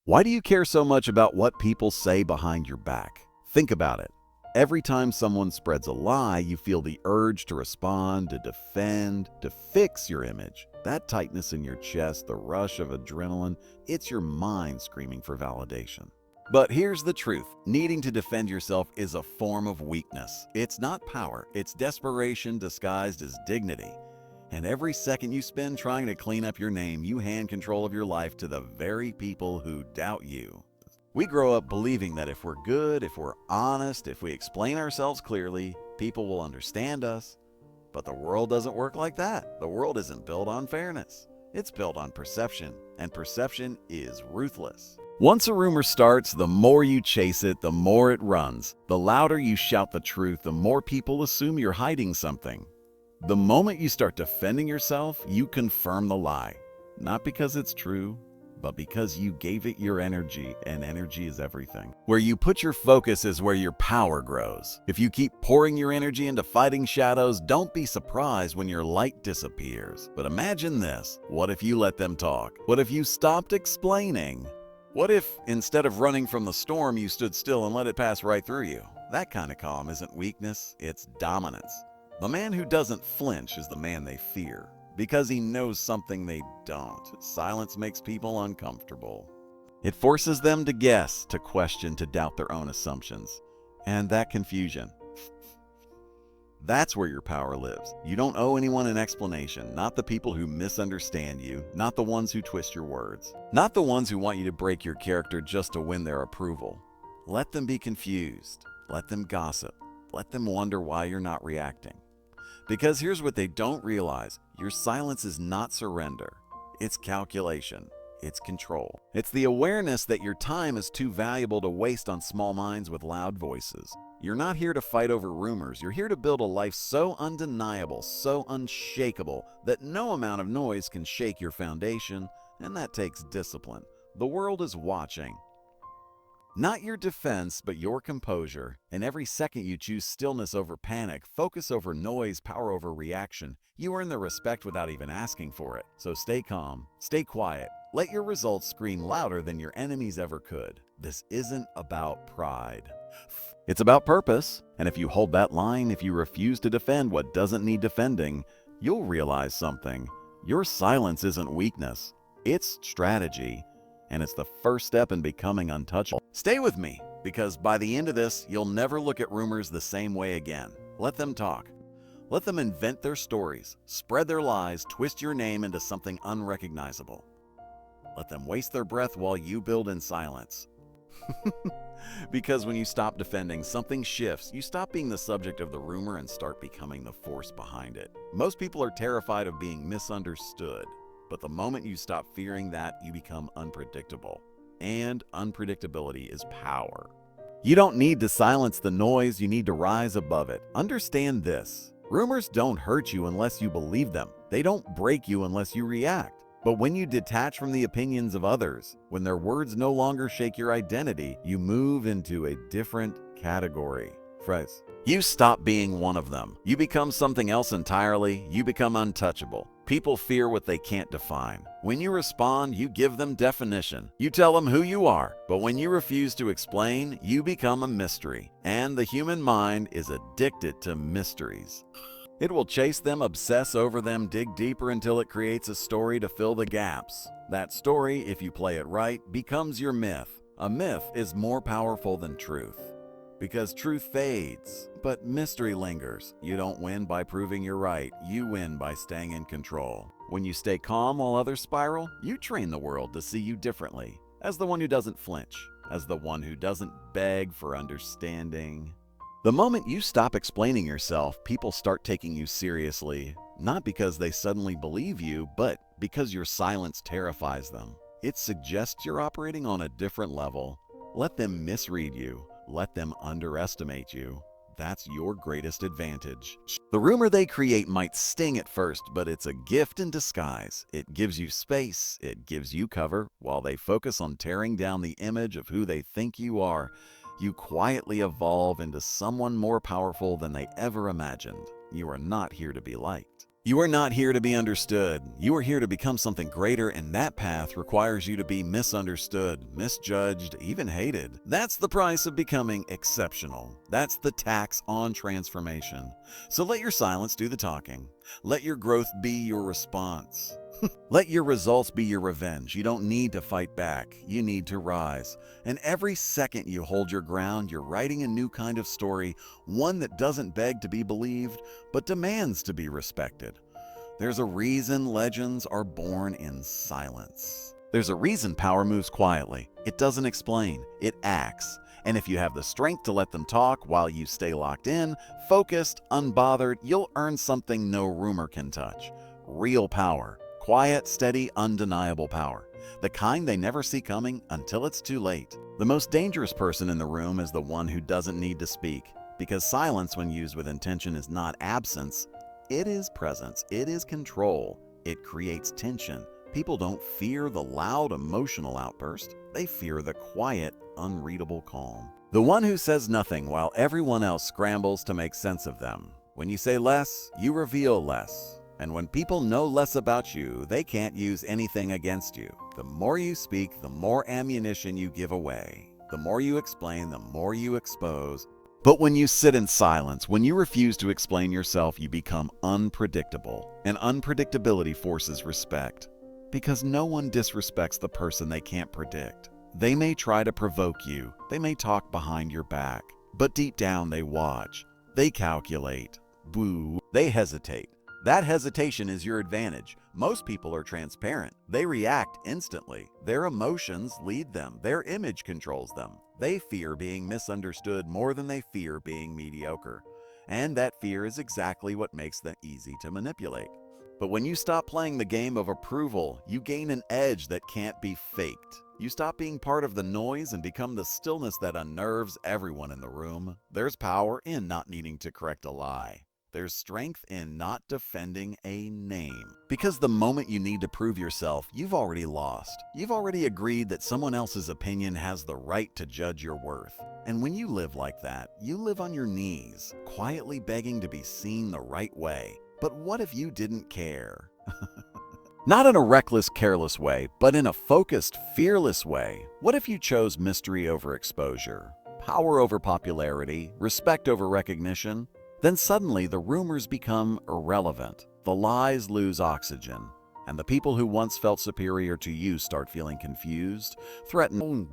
Why do you care so much about what people say behind your back? Think about it. Every time someone spreads a lie, you feel the urge to respond, to defend, to fix your image. That tightness in your chest, the rush of adrenaline, it's your mind screaming for validation. But here's the truth. Needing to defend yourself is a form of weakness. It's not power. It's desperation disguised as dignity. And every second you spend trying to clean up your name, you hand control of your life to the very people who doubt you. We grow up believing that if we're good, if we're honest, if we explain ourselves clearly, people will understand us. But the world doesn't work like that. The world isn't built on fairness. It's built on perception, and perception is ruthless. Once a rumor starts, the more you chase it, the more it runs. The louder you shout the truth, the more people assume you're hiding something. The moment you start defending yourself, you confirm the lie. Not because it's true, but because you gave it your energy, and energy is everything. Where you put your focus is where your power grows. If you keep pouring your energy into fighting shadows, don't be surprised when your light disappears. But imagine this. What if you let them talk? What if you stopped explaining? What if, instead of running from the storm, you stood still and let it pass right through you? That kind of calm isn't weakness, it's dominance. The man who doesn't flinch is the man they fear, because he knows something they don't. Silence makes people uncomfortable. It forces them to guess, to question, to doubt their own assumptions. And that confusion, that's where your power lives. You don't owe anyone an explanation, not the people who misunderstand you, not the ones who twist your words, not the ones who want you to break your character just to win their approval. Let them be confused. Let them gossip. Let them wonder why you're not reacting. Because here's what they don't realize. Your silence is not surrender. It's calculation. It's control. It's the awareness that your time is too valuable to waste on small minds with loud voices. You're not here to fight over rumors. You're here to build a life so undeniable, so unshakable, that no amount of noise can shake your foundation, and that takes discipline. The world is watching. Not your defense, but your composure. And every second you choose stillness over panic, focus over noise, power over reaction, you earn the respect without even asking for it. So stay calm, stay quiet, let your results scream louder than your enemies ever could. This isn't about pride. It's about purpose. And if you hold that line, if you refuse to defend what doesn't need defending, you'll realize something. Your silence isn't weakness. It's strategy. And it's the first step in becoming untouchable. Stay with me, because by the end of this, you'll never look at rumors the same way again. Let them talk. Let them invent their stories, spread their lies, twist your name into something unrecognizable. Let them waste their breath while you build in silence. Because when you stop defending, something shifts. You stop being the subject of the rumor and start becoming the force behind it. Most people are terrified of being misunderstood. But the moment you stop fearing that, you become unpredictable. And unpredictability is power. You don't need to silence the noise, you need to rise above it. Understand this. Rumors don't hurt you unless you believe them. They don't break you unless you react. But when you detach from the opinions of others, when their words no longer shake your identity, you move into a different category. Phrase. You stop being one of them. You become something else entirely. You become untouchable. People fear what they can't define. When you respond, you give them definition. You tell them who you are. But when you refuse to explain, you become a mystery. And the human mind is addicted to mysteries. It will chase them, obsess over them, dig deeper until it creates a story to fill the gaps. That story, if you play it right, becomes your myth. A myth is more powerful than truth. Because truth fades, but mystery lingers. You don't win by proving you're right. You win by staying in control. When you stay calm while others spiral, you train the world to see you differently. As the one who doesn't flinch. As the one who doesn't beg for understanding. The moment you stop explaining yourself, people start taking you seriously. Not because they suddenly believe you, but because your silence terrifies them. It suggests you're operating on a different level. Let them misread you. Let them underestimate you. That's your greatest advantage. The rumor they create might sting at first, but it's a gift in disguise. It gives you space. It gives you cover. While they focus on tearing down the image of who they think you are, you quietly evolve into someone more powerful than they ever imagined. You are not here to be liked. You are not here to be understood. You are here to become something greater, and that path requires you to be misunderstood, misjudged, even hated. That's the price of becoming exceptional. That's the tax on transformation. So let your silence do the talking. Let your growth be your response. Let your results be your revenge. You don't need to fight back. You need to rise. And every second you hold your ground, you're writing a new kind of story, one that doesn't beg to be believed, but demands to be respected. There's a reason legends are born in silence. There's a reason power moves quietly. It doesn't explain, it acts. And if you have the strength to let them talk while you stay locked in, focused, unbothered, you'll earn something no rumor can touch. Real power. Quiet, steady, undeniable power. The kind they never see coming until it's too late. The most dangerous person in the room is the one who doesn't need to speak. Because silence, when used with intention, is not absence. It is presence. It is control. It creates tension. People don't fear the loud emotional outburst. They fear the quiet, unreadable calm. The one who says nothing while everyone else scrambles to make sense of them. When you say less, you reveal less. And when people know less about you, they can't use anything against you. The more you speak, the more ammunition you give away. The more you explain, the more you expose. But when you sit in silence, when you refuse to explain yourself, you become unpredictable. And unpredictability forces respect. Because no one disrespects the person they can't predict. They may try to provoke you. They may talk behind your back. But deep down they watch. They calculate. Boo. They hesitate. That hesitation is your advantage. Most people are transparent. They react instantly. Their emotions lead them. Their image controls them. They fear being misunderstood more than they fear being mediocre. And that fear is exactly what makes them easy to manipulate. But when you stop playing the game of approval, you gain an edge that can't be faked. You stop being part of the noise and become the stillness that unnerves everyone in the room. There's power in not needing to correct a lie. There's strength in not defending a name. Because the moment you need to prove yourself, you've already lost. You've already agreed that someone else's opinion has the right to judge your worth. And when you live like that, you live on your knees, quietly begging to be seen the right way. But what if you didn't care? Not in a reckless, careless way, but in a focused, fearless way. What if you chose mystery over exposure, power over popularity, respect over recognition? Then suddenly the rumors become irrelevant. The lies lose oxygen. And the people who once felt superior to you start feeling confused, threatened,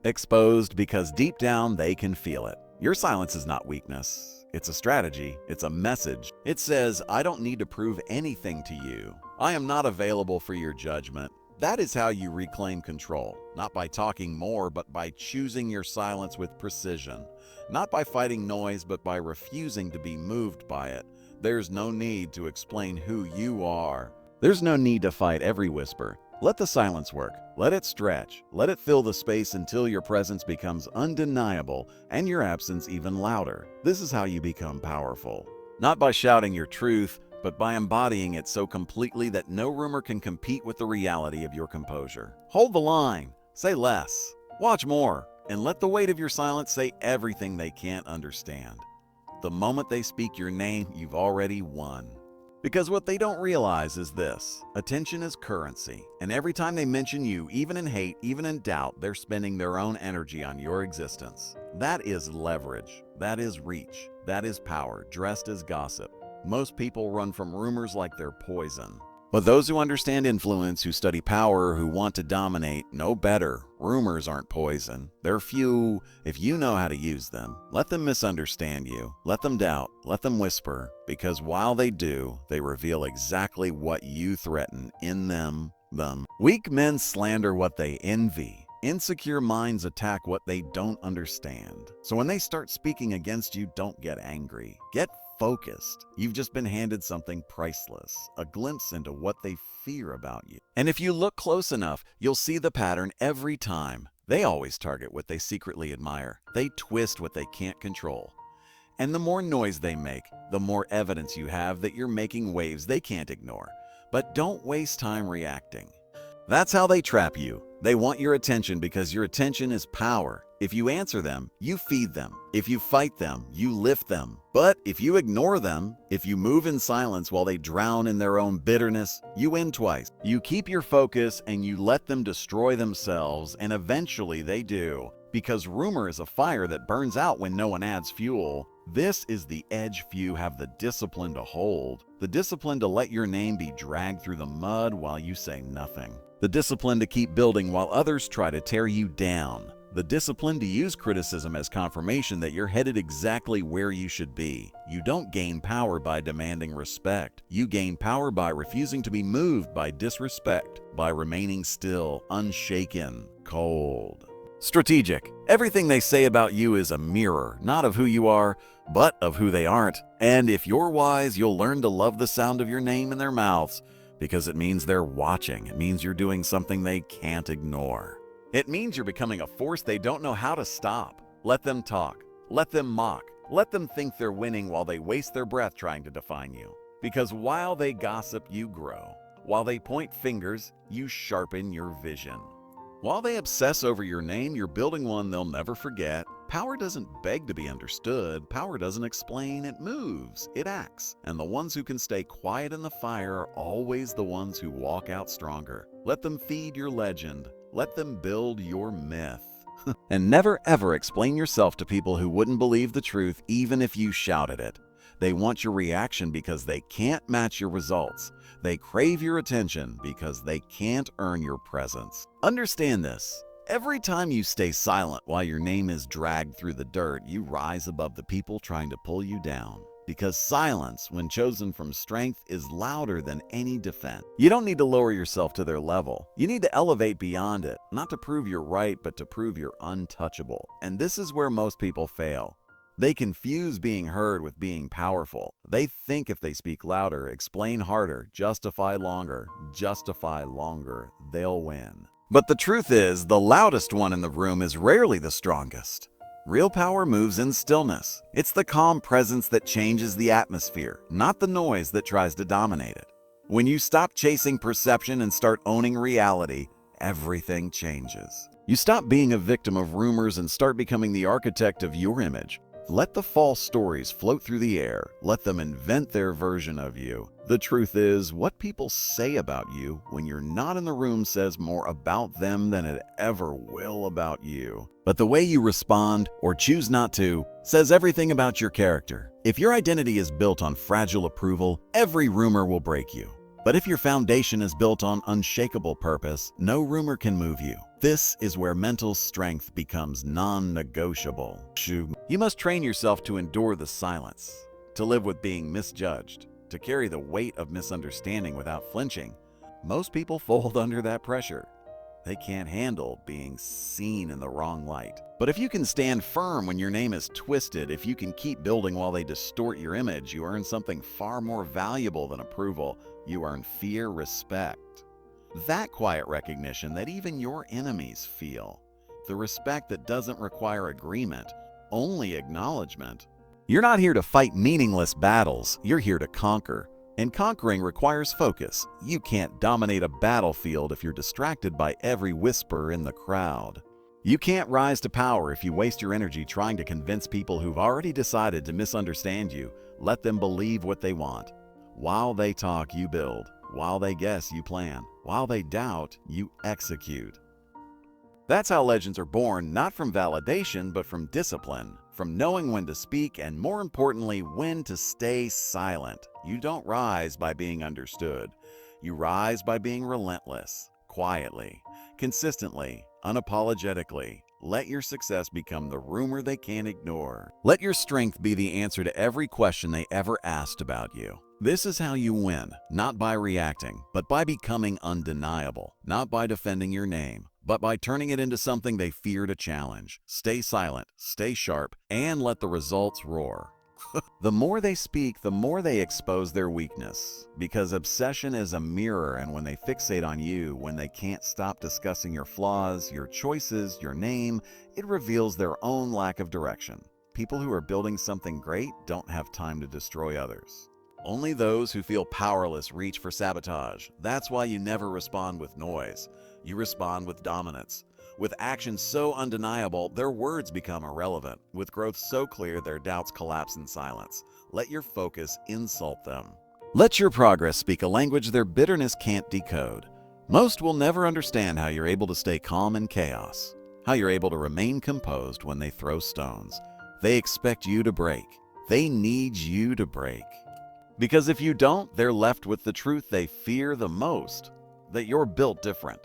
exposed, because deep down they can feel it. Your silence is not weakness. It's a strategy. It's a message. It says, I don't need to prove anything to you. I am not available for your judgment. That is how you reclaim control. Not by talking more, but by choosing your silence with precision. Not by fighting noise, but by refusing to be moved by it. There's no need to explain who you are. There's no need to fight every whisper. Let the silence work. Let it stretch. Let it fill the space until your presence becomes undeniable and your absence even louder. This is how you become powerful. Not by shouting your truth, but by embodying it so completely that no rumor can compete with the reality of your composure. Hold the line. Say less. Watch more. And let the weight of your silence say everything they can't understand. The moment they speak your name, you've already won. Because what they don't realize is this: attention is currency, and every time they mention you, even in hate, even in doubt, they're spending their own energy on your existence. That is leverage. That is reach. That is power, dressed as gossip. Most people run from rumors like they're poison. But those who understand influence, who study power, who want to dominate, know better. Rumors aren't poison. They're few if you know how to use them. Let them misunderstand you. Let them doubt. Let them whisper. Because while they do, they reveal exactly what you threaten in them. Weak men slander what they envy. Insecure minds attack what they don't understand. So when they start speaking against you, don't get angry. Get focused. You've just been handed something priceless, a glimpse into what they fear about you. And if you look close enough, you'll see the pattern every time. They always target what they secretly admire. They twist what they can't control. And the more noise they make, the more evidence you have that you're making waves they can't ignore. But don't waste time reacting. That's how they trap you. They want your attention because your attention is power. If you answer them, you feed them. If you fight them, you lift them. But if you ignore them, if you move in silence while they drown in their own bitterness, you win twice. You keep your focus and you let them destroy themselves, and eventually they do. Because rumor is a fire that burns out when no one adds fuel. This is the edge few have the discipline to hold. The discipline to let your name be dragged through the mud while you say nothing. The discipline to keep building while others try to tear you down. The discipline to use criticism as confirmation that you're headed exactly where you should be. You don't gain power by demanding respect. You gain power by refusing to be moved by disrespect, by remaining still, unshaken, cold. Strategic. Everything they say about you is a mirror, not of who you are, but of who they aren't. And if you're wise, you'll learn to love the sound of your name in their mouths, because it means they're watching. It means you're doing something they can't ignore. It means you're becoming a force they don't know how to stop. Let them talk. Let them mock. Let them think they're winning while they waste their breath trying to define you. Because while they gossip, you grow. While they point fingers, you sharpen your vision. While they obsess over your name, you're building one they'll never forget. Power doesn't beg to be understood. Power doesn't explain. It moves. It acts. And the ones who can stay quiet in the fire are always the ones who walk out stronger. Let them feed your legend. Let them build your myth. And never ever explain yourself to people who wouldn't believe the truth even if you shouted it. They want your reaction because they can't match your results. They crave your attention because they can't earn your presence. Understand this. Every time you stay silent while your name is dragged through the dirt, you rise above the people trying to pull you down. Because silence, when chosen from strength, is louder than any defense. You don't need to lower yourself to their level. You need to elevate beyond it, not to prove you're right, but to prove you're untouchable. And this is where most people fail. They confuse being heard with being powerful. They think if they speak louder, explain harder, justify longer, they'll win. But the truth is, the loudest one in the room is rarely the strongest. Real power moves in stillness. It's the calm presence that changes the atmosphere, not the noise that tries to dominate it. When you stop chasing perception and start owning reality, everything changes. You stop being a victim of rumors and start becoming the architect of your image. Let the false stories float through the air. Let them invent their version of you. The truth is, what people say about you when you're not in the room says more about them than it ever will about you. But the way you respond, or choose not to, says everything about your character. If your identity is built on fragile approval, every rumor will break you. But if your foundation is built on unshakable purpose, no rumor can move you. This is where mental strength becomes non-negotiable. You must train yourself to endure the silence, to live with being misjudged, to carry the weight of misunderstanding without flinching. Most people fold under that pressure. They can't handle being seen in the wrong light. But if you can stand firm when your name is twisted, if you can keep building while they distort your image, you earn something far more valuable than approval. You earn fear, respect. That quiet recognition that even your enemies feel. The respect that doesn't require agreement, only acknowledgement. You're not here to fight meaningless battles. You're here to conquer. And conquering requires focus. You can't dominate a battlefield if you're distracted by every whisper in the crowd. You can't rise to power if you waste your energy trying to convince people who've already decided to misunderstand you. Let them believe what they want. While they talk, you build. While they guess, you plan. While they doubt, you execute. That's how legends are born, not from validation, but from discipline, from knowing when to speak, and more importantly, when to stay silent. You don't rise by being understood. You rise by being relentless, quietly, consistently, unapologetically. Let your success become the rumor they can't ignore. Let your strength be the answer to every question they ever asked about you. This is how you win, not by reacting, but by becoming undeniable, not by defending your name, but by turning it into something they fear to challenge. Stay silent, stay sharp, and let the results roar. The more they speak, the more they expose their weakness, because obsession is a mirror, and when they fixate on you, when they can't stop discussing your flaws, your choices, your name, it reveals their own lack of direction. People who are building something great don't have time to destroy others. Only those who feel powerless reach for sabotage. That's why you never respond with noise. You respond with dominance. With actions so undeniable, their words become irrelevant. With growth so clear, their doubts collapse in silence. Let your focus insult them. Let your progress speak a language their bitterness can't decode. Most will never understand how you're able to stay calm in chaos, how you're able to remain composed when they throw stones. They expect you to break. They need you to break. Because if you don't, they're left with the truth they fear the most, that you're built different.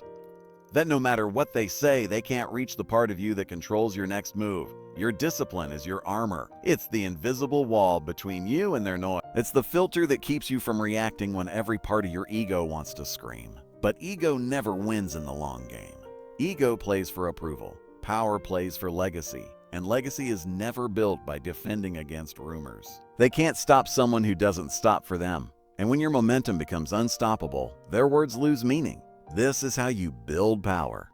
That no matter what they say, they can't reach the part of you that controls your next move. Your discipline is your armor. It's the invisible wall between you and their noise. It's the filter that keeps you from reacting when every part of your ego wants to scream. But ego never wins in the long game. Ego plays for approval. Power plays for legacy. And legacy is never built by defending against rumors. They can't stop someone who doesn't stop for them. And when your momentum becomes unstoppable, their words lose meaning. This is how you build power.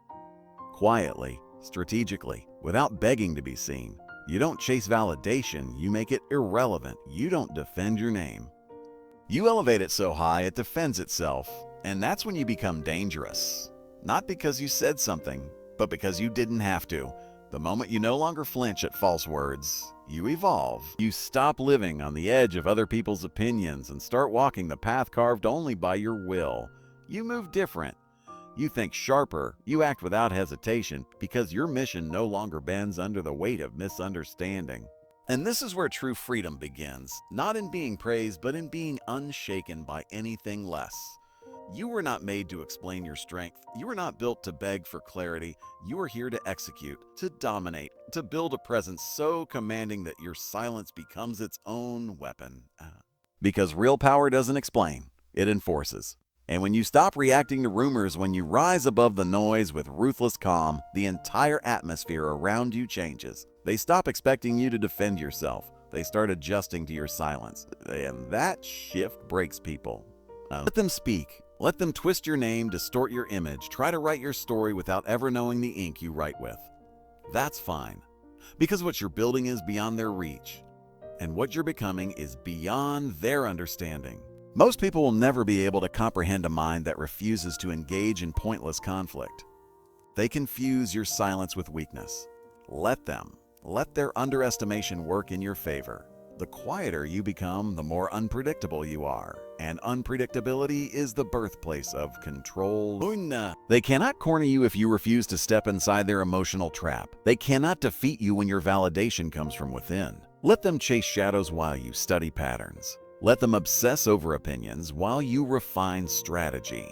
Quietly, strategically, without begging to be seen. You don't chase validation, you make it irrelevant. You don't defend your name. You elevate it so high it defends itself. And that's when you become dangerous. Not because you said something, but because you didn't have to. The moment you no longer flinch at false words, you evolve. You stop living on the edge of other people's opinions and start walking the path carved only by your will. You move different. You think sharper. You act without hesitation because your mission no longer bends under the weight of misunderstanding. And this is where true freedom begins, not in being praised, but in being unshaken by anything less. You were not made to explain your strength. You were not built to beg for clarity. You are here to execute, to dominate, to build a presence so commanding that your silence becomes its own weapon. Because real power doesn't explain, it enforces. And when you stop reacting to rumors, when you rise above the noise with ruthless calm, the entire atmosphere around you changes. They stop expecting you to defend yourself. They start adjusting to your silence. And that shift breaks people. Let them speak. Let them twist your name, distort your image, try to write your story without ever knowing the ink you write with. That's fine, because what you're building is beyond their reach, and what you're becoming is beyond their understanding. Most people will never be able to comprehend a mind that refuses to engage in pointless conflict. They confuse your silence with weakness. Let them. Let their underestimation work in your favor. The quieter you become, the more unpredictable you are. And unpredictability is the birthplace of control. They cannot corner you if you refuse to step inside their emotional trap. They cannot defeat you when your validation comes from within. Let them chase shadows while you study patterns. Let them obsess over opinions while you refine strategy.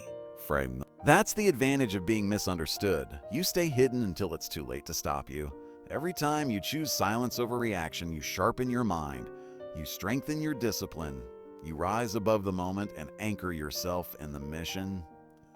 Frame them. That's the advantage of being misunderstood. You stay hidden until it's too late to stop you. Every time you choose silence over reaction, you sharpen your mind. You strengthen your discipline. You rise above the moment and anchor yourself in the mission.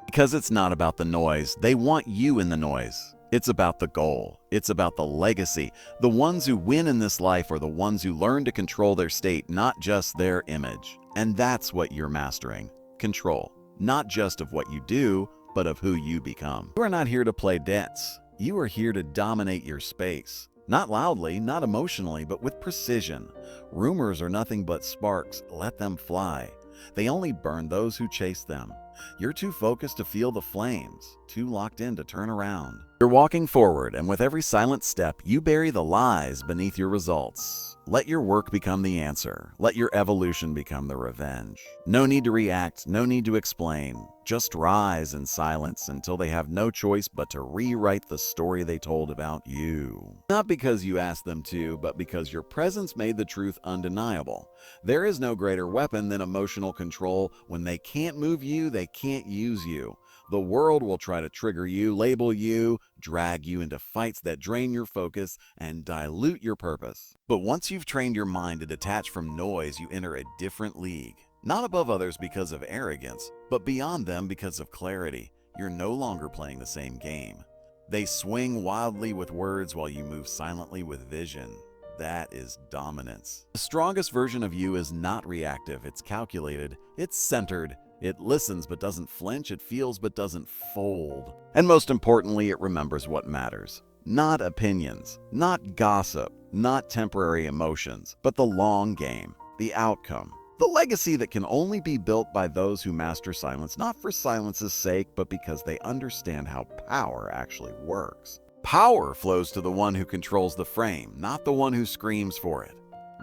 Because it's not about the noise. They want you in the noise. It's about the goal. It's about the legacy. The ones who win in this life are the ones who learn to control their state, not just their image. And that's what you're mastering. Control. Not just of what you do, but of who you become. You are not here to play dance. You are here to dominate your space. Not loudly, not emotionally, but with precision. Rumors are nothing but sparks. Let them fly. They only burn those who chase them. You're too focused to feel the flames, too locked in to turn around. You're walking forward, and with every silent step, you bury the lies beneath your results. Let your work become the answer. Let your evolution become the revenge. No need to react, no need to explain. Just rise in silence until they have no choice but to rewrite the story they told about you. Not because you asked them to, but because your presence made the truth undeniable. There is no greater weapon than emotional control. When they can't move you, they can't use you. The world will try to trigger you, label you, drag you into fights that drain your focus and dilute your purpose. But once you've trained your mind to detach from noise, you enter a different league. Not above others because of arrogance, but beyond them because of clarity. You're no longer playing the same game. They swing wildly with words while you move silently with vision. That is dominance. The strongest version of you is not reactive, it's calculated, it's centered. It listens but doesn't flinch, it feels but doesn't fold. And most importantly, it remembers what matters. Not opinions, not gossip, not temporary emotions, but the long game, the outcome. The legacy that can only be built by those who master silence, not for silence's sake, but because they understand how power actually works. Power flows to the one who controls the frame, not the one who screams for it.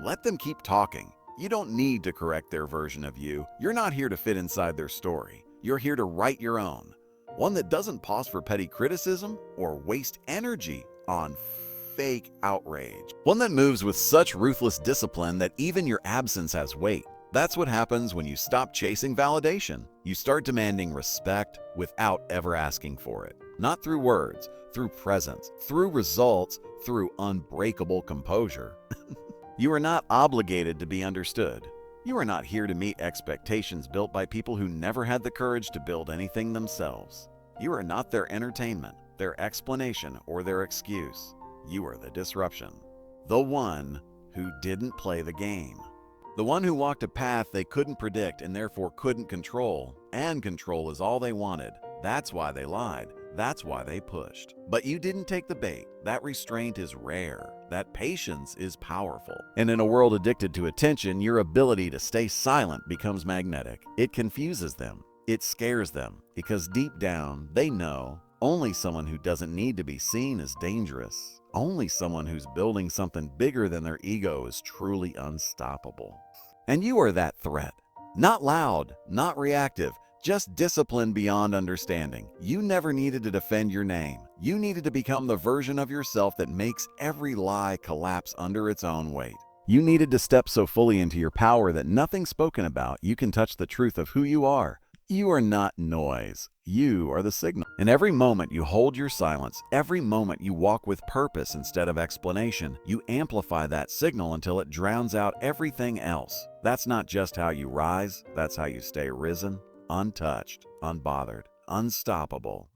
Let them keep talking. You don't need to correct their version of you. You're not here to fit inside their story. You're here to write your own. One that doesn't pause for petty criticism or waste energy on fake outrage. One that moves with such ruthless discipline that even your absence has weight. That's what happens when you stop chasing validation. You start demanding respect without ever asking for it. Not through words, through presence, through results, through unbreakable composure. You are not obligated to be understood. You are not here to meet expectations built by people who never had the courage to build anything themselves. You are not their entertainment, their explanation, or their excuse. You are the disruption. The one who didn't play the game. The one who walked a path they couldn't predict and therefore couldn't control. And control is all they wanted. That's why they lied. That's why they pushed. But you didn't take the bait. That restraint is rare. That patience is powerful. And in a world addicted to attention, your ability to stay silent becomes magnetic. It confuses them. It scares them. Because deep down, they know only someone who doesn't need to be seen is dangerous. Only someone who's building something bigger than their ego is truly unstoppable. And you are that threat. Not loud, not reactive, just discipline beyond understanding. You never needed to defend your name. You needed to become the version of yourself that makes every lie collapse under its own weight. You needed to step so fully into your power that nothing spoken about you can touch the truth of who you are. You are not noise. You are the signal. And every moment you hold your silence, every moment you walk with purpose instead of explanation, you amplify that signal until it drowns out everything else. That's not just how you rise, that's how you stay risen, untouched, unbothered, unstoppable.